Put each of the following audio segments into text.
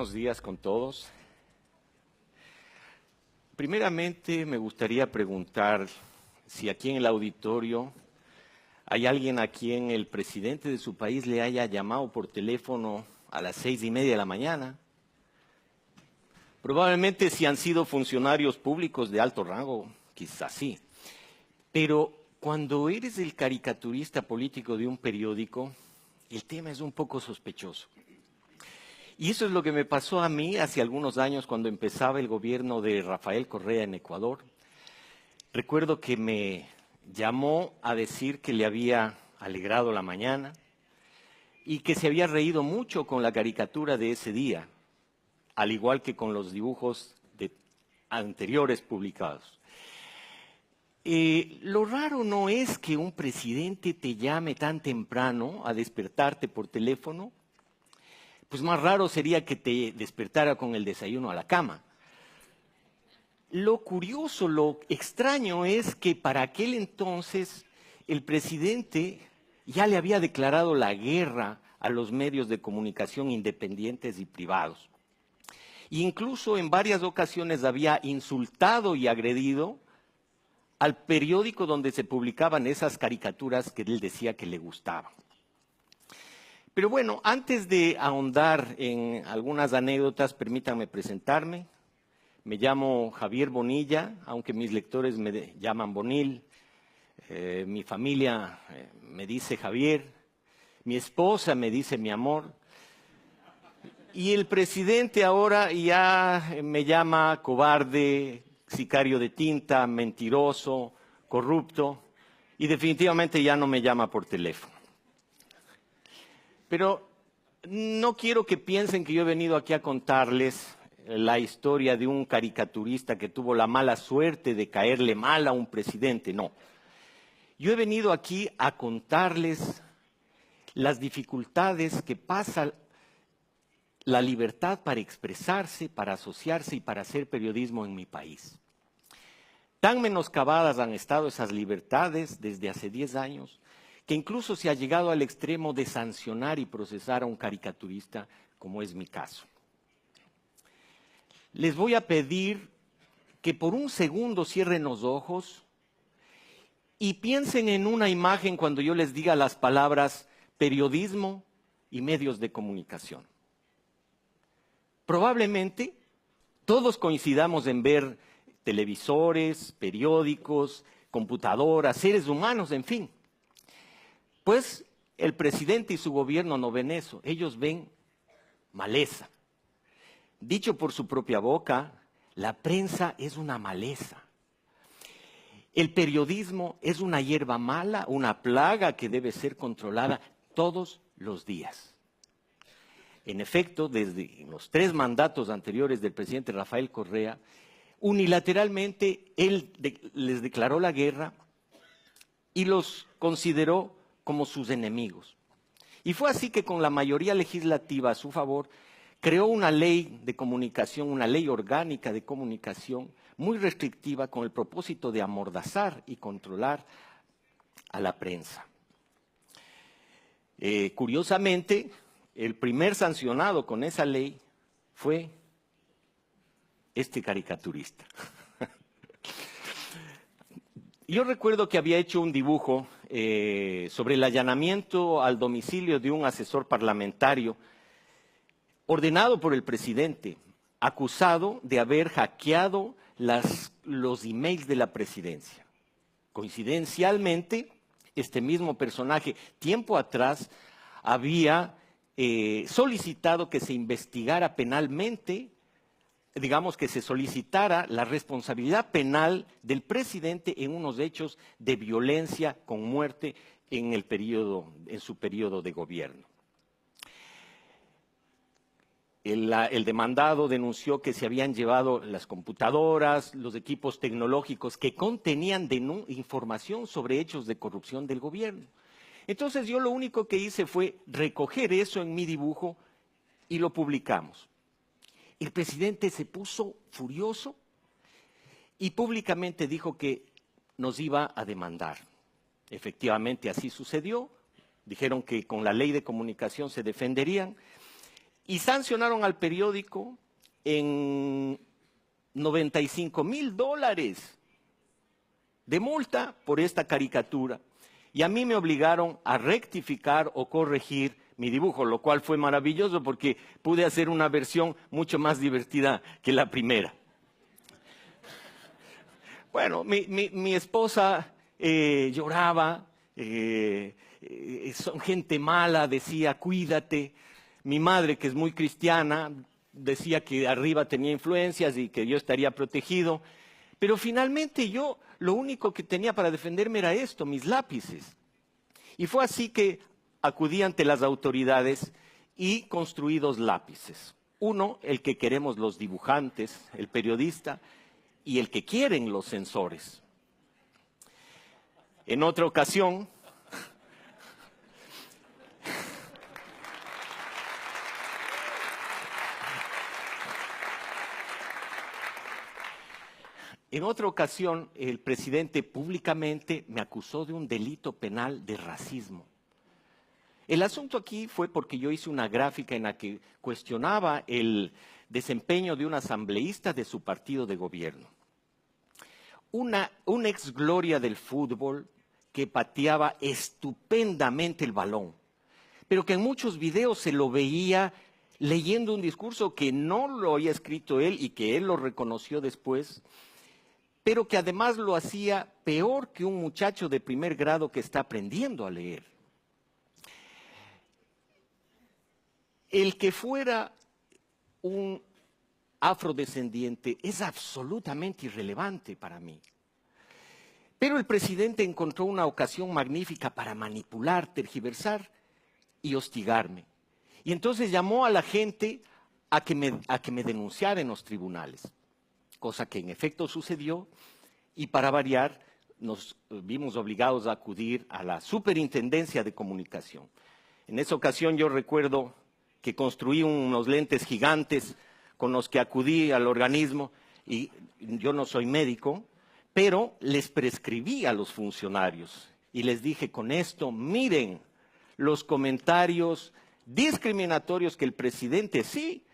buenos días con todos. Primeramente me gustaría preguntar si aquí en el auditorio hay alguien a quien el presidente de su país le haya llamado por teléfono a las 6:30 de la mañana. Probablemente si han sido funcionarios públicos de alto rango, quizás sí. Pero cuando eres el caricaturista político de un periódico, el tema es un poco sospechoso. Y eso es lo que me pasó a mí hace algunos años cuando empezaba el gobierno de Rafael Correa en Ecuador. Recuerdo que me llamó a decir que le había alegrado la mañana y que se había reído mucho con la caricatura de ese día, al igual que con los dibujos anteriores publicados. Lo raro no es que un presidente te llame tan temprano a despertarte por teléfono. Pues más raro sería que te despertara con el desayuno a la cama. Lo curioso, lo extraño es que para aquel entonces el presidente ya le había declarado la guerra a los medios de comunicación independientes y privados. E incluso en varias ocasiones había insultado y agredido al periódico donde se publicaban esas caricaturas que él decía que le gustaban. Pero bueno, antes de ahondar en algunas anécdotas, permítanme presentarme. Me llamo Javier Bonilla, aunque mis lectores me llaman Bonil. Mi familia me dice Javier. Mi esposa me dice mi amor. Y el presidente ahora ya me llama cobarde, sicario de tinta, mentiroso, corrupto. Y definitivamente ya no me llama por teléfono. Pero no quiero que piensen que yo he venido aquí a contarles la historia de un caricaturista que tuvo la mala suerte de caerle mal a un presidente, no. Yo he venido aquí a contarles las dificultades que pasa la libertad para expresarse, para asociarse y para hacer periodismo en mi país. Tan menoscabadas han estado esas libertades desde hace 10 años que incluso se ha llegado al extremo de sancionar y procesar a un caricaturista, como es mi caso. Les voy a pedir que por un segundo cierren los ojos y piensen en una imagen cuando yo les diga las palabras periodismo y medios de comunicación. Probablemente todos coincidamos en ver televisores, periódicos, computadoras, seres humanos, en fin. Pues el presidente y su gobierno no ven eso, ellos ven maleza. Dicho por su propia boca, la prensa es una maleza. El periodismo es una hierba mala, una plaga que debe ser controlada todos los días. En efecto, desde los 3 mandatos anteriores del presidente Rafael Correa, unilateralmente él les declaró la guerra y los consideró como sus enemigos. Y fue así que con la mayoría legislativa a su favor, creó una ley de comunicación, una ley orgánica de comunicación muy restrictiva con el propósito de amordazar y controlar a la prensa. Curiosamente, el primer sancionado con esa ley fue este caricaturista. Yo recuerdo que había hecho un dibujo sobre el allanamiento al domicilio de un asesor parlamentario ordenado por el presidente, acusado de haber hackeado los emails de la presidencia. Coincidencialmente, este mismo personaje, tiempo atrás, había solicitado que se investigara penalmente, digamos que se solicitara la responsabilidad penal del presidente en unos hechos de violencia con muerte en su periodo de gobierno. El demandado denunció que se habían llevado las computadoras, los equipos tecnológicos que contenían información sobre hechos de corrupción del gobierno. Entonces yo lo único que hice fue recoger eso en mi dibujo y lo publicamos. El presidente se puso furioso y públicamente dijo que nos iba a demandar. Efectivamente así sucedió. Dijeron que con la ley de comunicación se defenderían. y sancionaron al periódico en $95,000 de multa por esta caricatura. Y a mí me obligaron a rectificar o corregir mi dibujo, lo cual fue maravilloso porque pude hacer una versión mucho más divertida que la primera. Bueno, mi esposa lloraba, son gente mala, decía, cuídate. Mi madre, que es muy cristiana, decía que arriba tenía influencias y que yo estaría protegido. Pero finalmente yo lo único que tenía para defenderme era esto, mis lápices. Y fue así que acudí ante las autoridades y construí 2 lápices. Uno, el que queremos los dibujantes, el periodista, y el que quieren los censores. En otra ocasión, el presidente públicamente me acusó de un delito penal de racismo. El asunto aquí fue porque yo hice una gráfica en la que cuestionaba el desempeño de un asambleísta de su partido de gobierno. Una ex gloria del fútbol que pateaba estupendamente el balón, pero que en muchos videos se lo veía leyendo un discurso que no lo había escrito él y que él lo reconoció después, pero que además lo hacía peor que un muchacho de primer grado que está aprendiendo a leer. El que fuera un afrodescendiente es absolutamente irrelevante para mí. Pero el presidente encontró una ocasión magnífica para manipular, tergiversar y hostigarme. Y entonces llamó a la gente a que me denunciara en los tribunales, cosa que en efecto sucedió, y para variar nos vimos obligados a acudir a la Superintendencia de Comunicación. En esa ocasión yo recuerdo que construí unos lentes gigantes con los que acudí al organismo, y yo no soy médico, pero les prescribí a los funcionarios y les dije, con esto, miren los comentarios discriminatorios que el presidente sí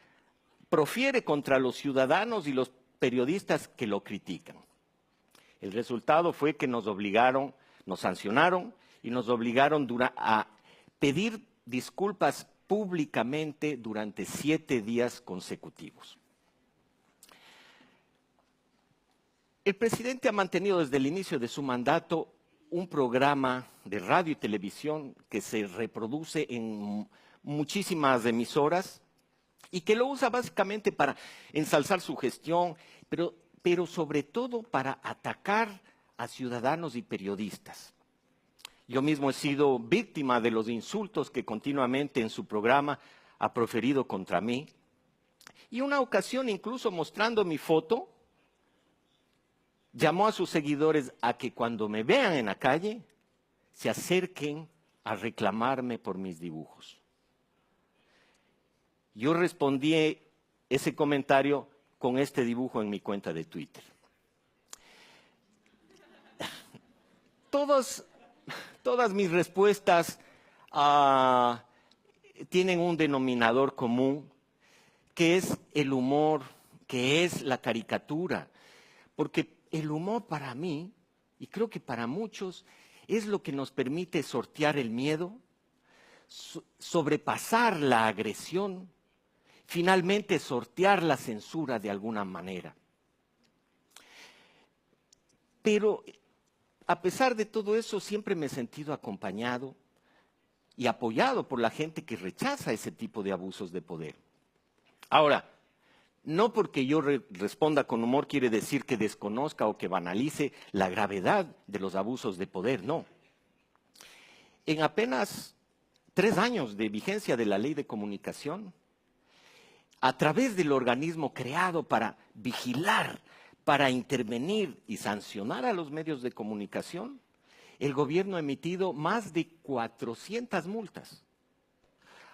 profiere contra los ciudadanos y los periodistas que lo critican. El resultado fue que nos sancionaron y nos obligaron a pedir disculpas públicamente durante 7 días consecutivos. El presidente ha mantenido desde el inicio de su mandato un programa de radio y televisión que se reproduce en muchísimas emisoras y que lo usa básicamente para ensalzar su gestión, pero sobre todo para atacar a ciudadanos y periodistas. Yo mismo he sido víctima de los insultos que continuamente en su programa ha proferido contra mí. Y una ocasión, incluso mostrando mi foto, llamó a sus seguidores a que cuando me vean en la calle, se acerquen a reclamarme por mis dibujos. Yo respondí ese comentario con este dibujo en mi cuenta de Twitter. Todas mis respuestas tienen un denominador común, que es el humor, que es la caricatura. Porque el humor para mí, y creo que para muchos, es lo que nos permite sortear el miedo, sobrepasar la agresión, finalmente sortear la censura de alguna manera. Pero a pesar de todo eso, siempre me he sentido acompañado y apoyado por la gente que rechaza ese tipo de abusos de poder. Ahora, no porque yo responda con humor quiere decir que desconozca o que banalice la gravedad de los abusos de poder, no. En apenas 3 años de vigencia de la Ley de Comunicación, a través del organismo creado para vigilar, para intervenir y sancionar a los medios de comunicación, el gobierno ha emitido más de 400 multas.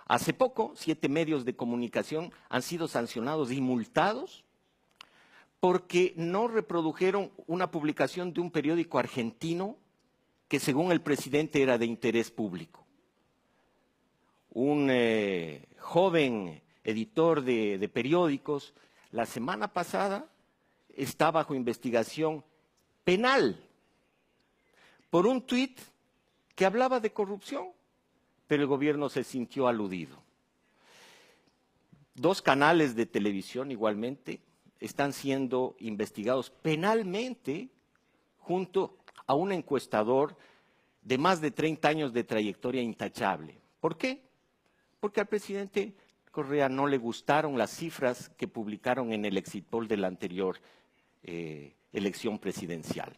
Hace poco, 7 medios de comunicación han sido sancionados y multados porque no reprodujeron una publicación de un periódico argentino que según el presidente era de interés público. Un joven editor de periódicos, la semana pasada está bajo investigación penal por un tuit que hablaba de corrupción, pero el gobierno se sintió aludido. 2 canales de televisión igualmente están siendo investigados penalmente junto a un encuestador de más de 30 años de trayectoria intachable. ¿Por qué? Porque al presidente Correa no le gustaron las cifras que publicaron en el exit poll de la anterior elección presidencial.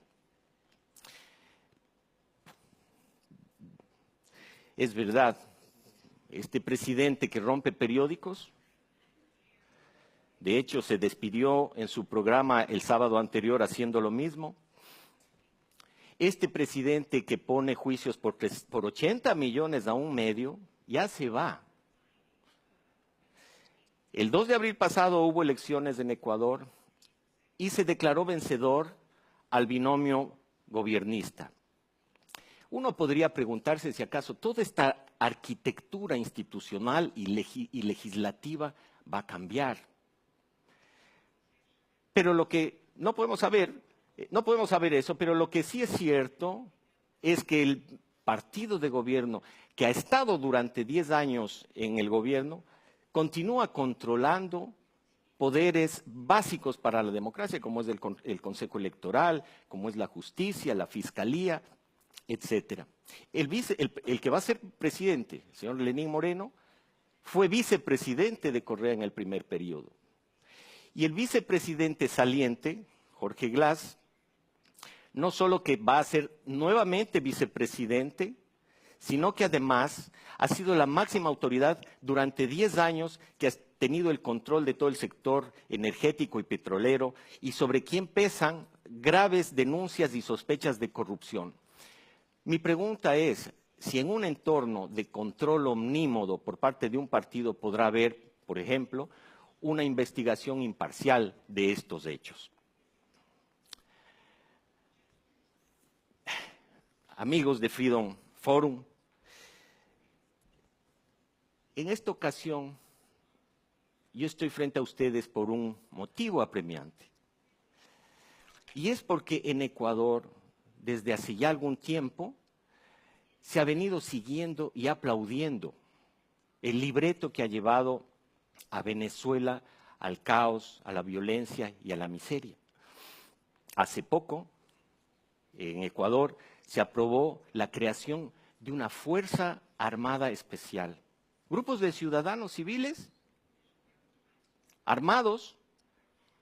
Es verdad, este presidente que rompe periódicos, de hecho se despidió en su programa el sábado anterior haciendo lo mismo. Este presidente que pone juicios por 80 millones a un medio, ya se va. El 2 de abril pasado hubo elecciones en Ecuador y se declaró vencedor al binomio gobiernista. Uno podría preguntarse si acaso toda esta arquitectura institucional y legislativa va a cambiar. Pero lo que no podemos saber eso, pero lo que sí es cierto es que el partido de gobierno que ha estado durante 10 años en el gobierno continúa controlando poderes básicos para la democracia, como es el Consejo Electoral, como es la justicia, la fiscalía, etcétera. El que va a ser presidente, el señor Lenín Moreno, fue vicepresidente de Correa en el primer periodo. Y el vicepresidente saliente, Jorge Glass, no solo que va a ser nuevamente vicepresidente, sino que además ha sido la máxima autoridad durante 10 años que ha tenido el control de todo el sector energético y petrolero y sobre quien pesan graves denuncias y sospechas de corrupción. Mi pregunta es, si en un entorno de control omnímodo por parte de un partido podrá haber, por ejemplo, una investigación imparcial de estos hechos. Amigos de Freedom Forum, en esta ocasión yo estoy frente a ustedes por un motivo apremiante. Y es porque en Ecuador, desde hace ya algún tiempo, se ha venido siguiendo y aplaudiendo el libreto que ha llevado a Venezuela al caos, a la violencia y a la miseria. Hace poco, en Ecuador, se aprobó la creación de una Fuerza Armada Especial. Grupos de ciudadanos civiles armados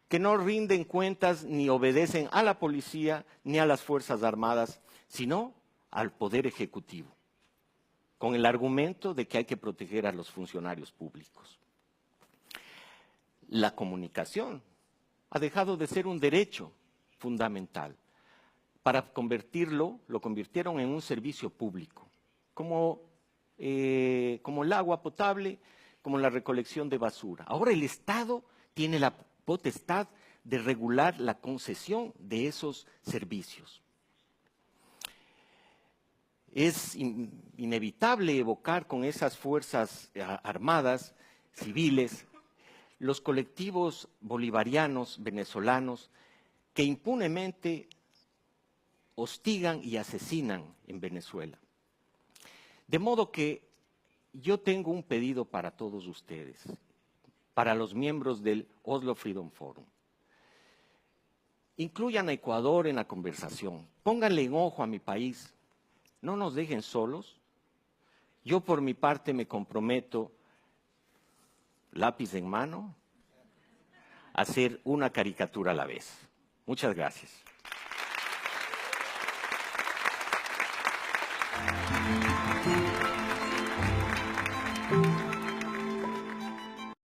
que no rinden cuentas ni obedecen a la policía ni a las Fuerzas Armadas, sino al Poder Ejecutivo, con el argumento de que hay que proteger a los funcionarios públicos. La comunicación ha dejado de ser un derecho fundamental. Para lo convirtieron en un servicio público, como el agua potable, como la recolección de basura. Ahora el Estado tiene la potestad de regular la concesión de esos servicios. Es inevitable evocar con esas fuerzas armadas, civiles, los colectivos bolivarianos, venezolanos, que impunemente hostigan y asesinan en Venezuela. De modo que yo tengo un pedido para todos ustedes, para los miembros del Oslo Freedom Forum. Incluyan a Ecuador en la conversación, pónganle en ojo a mi país, no nos dejen solos. Yo por mi parte me comprometo, lápiz en mano, a hacer una caricatura a la vez. Muchas gracias.